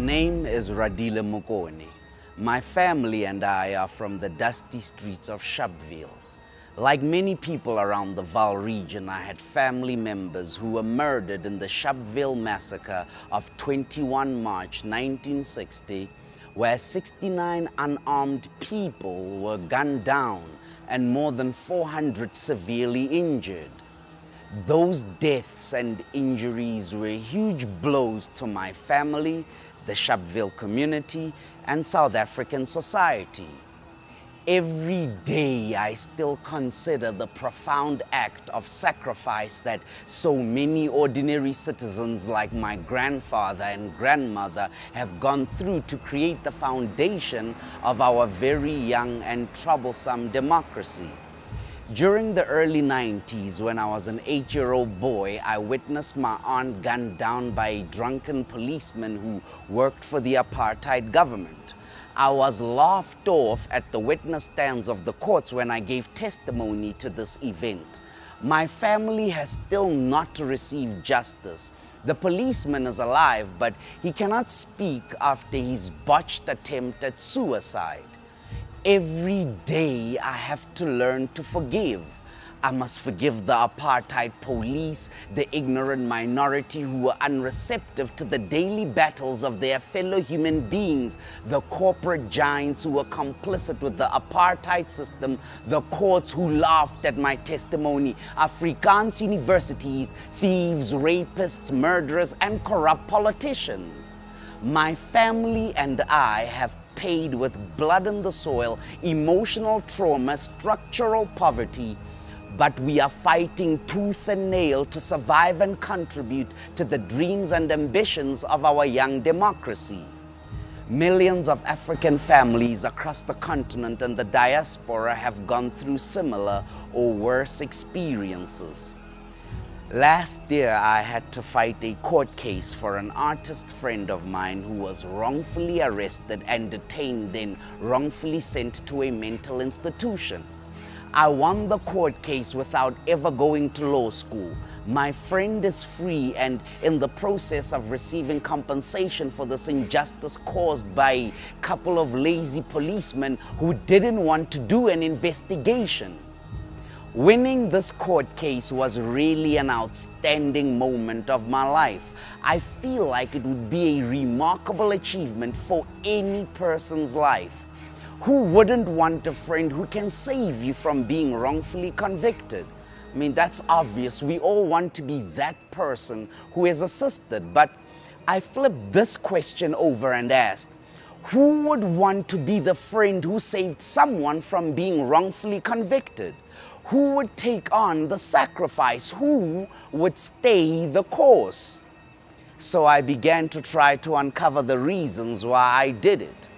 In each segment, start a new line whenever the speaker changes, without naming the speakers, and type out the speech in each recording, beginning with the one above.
name is Radile Mokone. My family and I are from the dusty streets of Sharpeville. Like many people around the Vaal region, I had family members who were murdered in the Sharpeville massacre of 21 March 1960, where 69 unarmed people were gunned down and more than 400 severely injured. Those deaths and injuries were huge blows to my family, the Sharpeville community, and South African society. Every day I still consider the profound act of sacrifice that so many ordinary citizens like my grandfather and grandmother have gone through to create the foundation of our very young and troublesome democracy. During the early 90s, when I was an 8-year-old boy, I witnessed my aunt gunned down by a drunken policeman who worked for the apartheid government. I was laughed off at the witness stands of the courts when I gave testimony to this event. My family has still not received justice. The policeman is alive, but he cannot speak after his botched attempt at suicide. Every day I have to learn to forgive. I must forgive the apartheid police, the ignorant minority who were unreceptive to the daily battles of their fellow human beings, the corporate giants who were complicit with the apartheid system, the courts who laughed at my testimony, Afrikaans universities, thieves, rapists, murderers, and corrupt politicians. My family and I have paid with blood in the soil, emotional trauma, structural poverty, but we are fighting tooth and nail to survive and contribute to the dreams and ambitions of our young democracy. Millions of African families across the continent and the diaspora have gone through similar or worse experiences. Last year, I had to fight a court case for an artist friend of mine who was wrongfully arrested and detained, then wrongfully sent to a mental institution. I won the court case without ever going to law school. My friend is free and in the process of receiving compensation for this injustice caused by a couple of lazy policemen who didn't want to do an investigation. Winning this court case was really an outstanding moment of my life. I feel like it would be a remarkable achievement for any person's life. Who wouldn't want a friend who can save you from being wrongfully convicted? I mean, that's obvious. We all want to be that person who is assisted. But I flipped this question over and asked, who would want to be the friend who saved someone from being wrongfully convicted? Who would take on the sacrifice? Who would stay the course? So I began to try to uncover the reasons why I did it.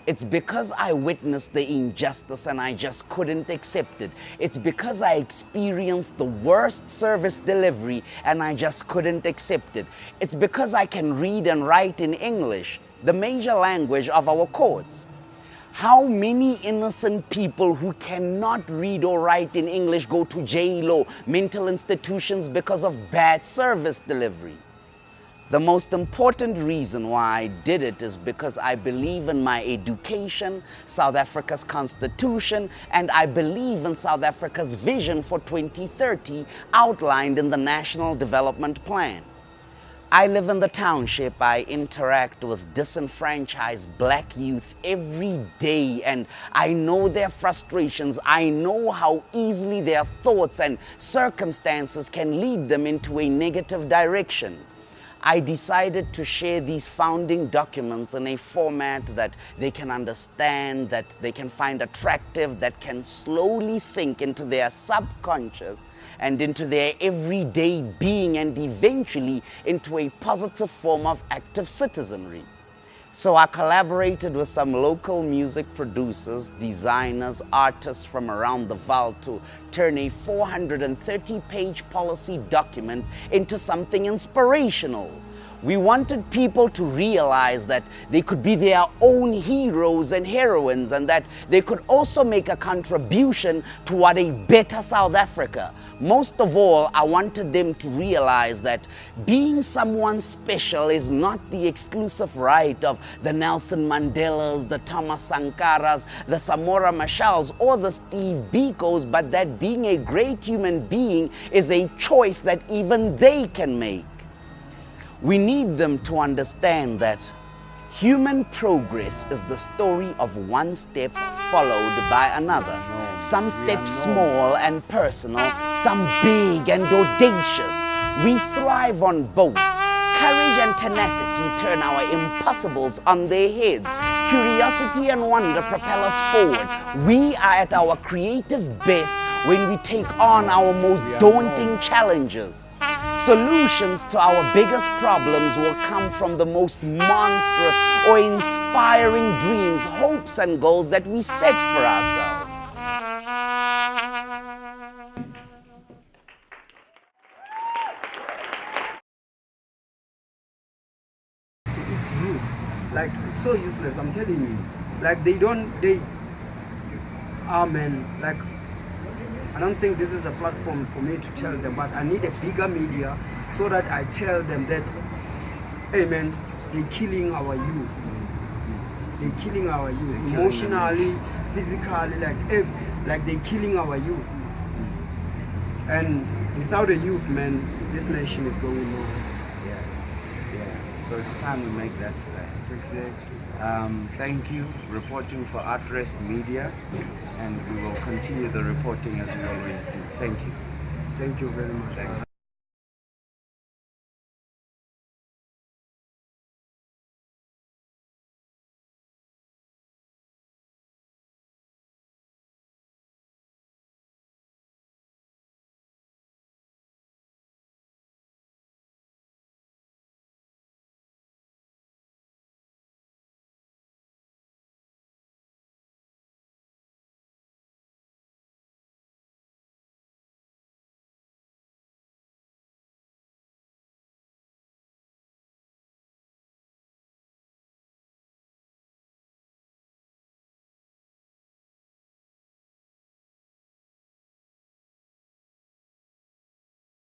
It's because I witnessed the injustice and I just couldn't accept it. It's because I experienced the worst service delivery and I just couldn't accept it. It's because I can read and write in English, the major language of our courts. How many innocent people who cannot read or write in English go to jail or mental institutions because of bad service delivery? The most important reason why I did it is because I believe in my education, South Africa's constitution, and I believe in South Africa's vision for 2030 outlined in the National Development Plan. I live in the township. I interact with disenfranchised black youth every day and I know their frustrations. I know how easily their thoughts and circumstances can lead them into a negative direction. I decided to share these founding documents in a format that they can understand, that they can find attractive, that can slowly sink into their subconscious and into their everyday being and eventually into a positive form of active citizenry. So I collaborated with some local music producers, designers, artists from around the Vaal to turn a 430-page policy document into something inspirational. We wanted people to realize that they could be their own heroes and heroines, and that they could also make a contribution toward a better South Africa. Most of all, I wanted them to realize that being someone special is not the exclusive right of the Nelson Mandelas, the Thomas Sankaras, the Samora Machels, or the Steve Bikos, but that being a great human being is a choice that even they can make. We need them to understand that human progress is the story of one step followed by another. Some steps small and personal, some big and audacious. We thrive on both. Courage and tenacity turn our impossibles on their heads. Curiosity and wonder propel us forward. We are at our creative best when we take on our most daunting challenges. Solutions to our biggest problems will come from the most monstrous or inspiring dreams, hopes, and goals that we set for ourselves.
It's you. Like, it's so useless, I'm telling you. Like, man, like, I don't think this is a platform for me to tell them, but I need a bigger media so that I tell them that, hey man, they're killing our youth. They're killing our youth, emotionally, physically, like they're killing our youth. And without the youth, man, this nation is going nowhere.
Yeah. So it's time we make that stand.
Exactly.
Thank you, reporting for Artrest Media, and we will continue the reporting as we always do. Thank you.
Thank you very much.
Thanks.